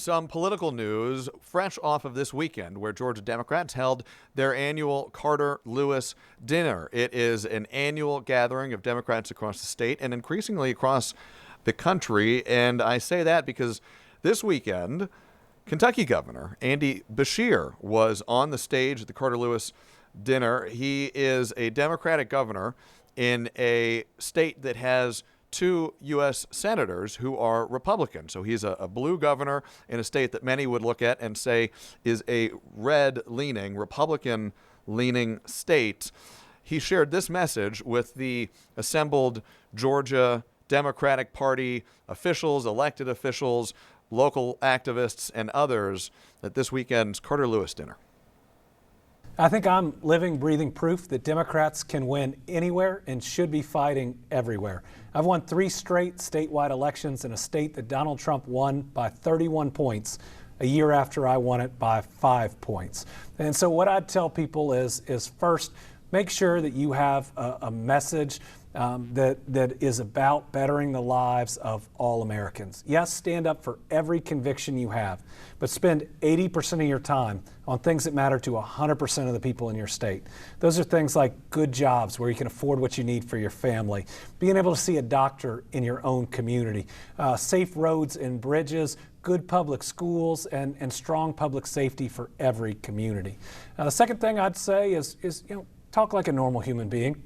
Some political news fresh off of this weekend where Georgia Democrats held their annual Carter Lewis dinner. It is an annual gathering of Democrats across the state and increasingly across the country. And I say that because this weekend, Kentucky Governor Andy Beshear was on the stage at the Carter Lewis dinner. He is a Democratic governor in a state that has two U.S. senators who are Republican. So he's a blue governor in a state that many would look at and say is a red-leaning, Republican-leaning state. He shared this message with the assembled Georgia Democratic Party officials, elected officials, local activists, and others at this weekend's Carter Lewis dinner. I think I'm living, breathing proof that Democrats can win anywhere and should be fighting everywhere. I've won 3 straight statewide elections in a state that Donald Trump won by 31 points a year after I won it by 5 points. And so what I'd tell people is first, make sure that you have a message that is about bettering the lives of all Americans. Yes, stand up for every conviction you have, but spend 80% of your time on things that matter to 100% of the people in your state. Those are things like good jobs where you can afford what you need for your family, being able to see a doctor in your own community, safe roads and bridges, good public schools, and strong public safety for every community. The second thing I'd say is talk like a normal human being.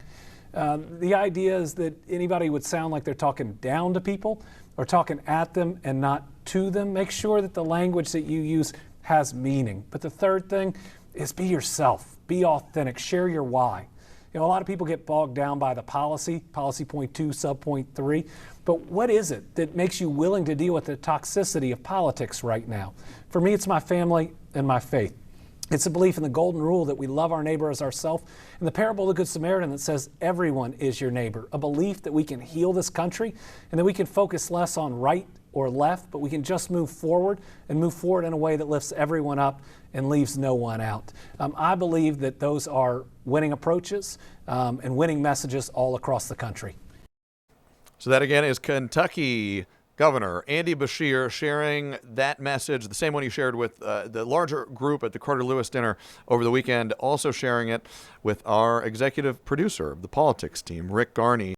The idea is that anybody would sound like they're talking down to people or talking at them and not to them. Make sure that the language that you use has meaning. But the third thing is be yourself, be authentic, share your why. A lot of people get bogged down by the policy point 2, sub point 3. But what is it that makes you willing to deal with the toxicity of politics right now? For me, it's my family and my faith. It's a belief in the golden rule that we love our neighbor as ourselves, and the parable of the Good Samaritan that says everyone is your neighbor, a belief that we can heal this country and that we can focus less on right or left, but we can just move forward and move forward in a way that lifts everyone up and leaves no one out. I believe that those are winning approaches and winning messages all across the country. So that again is Kentucky Governor Andy Beshear sharing that message, the same one he shared with the larger group at the Carter Lewis dinner over the weekend, also sharing it with our executive producer of the politics team, Rick Garney.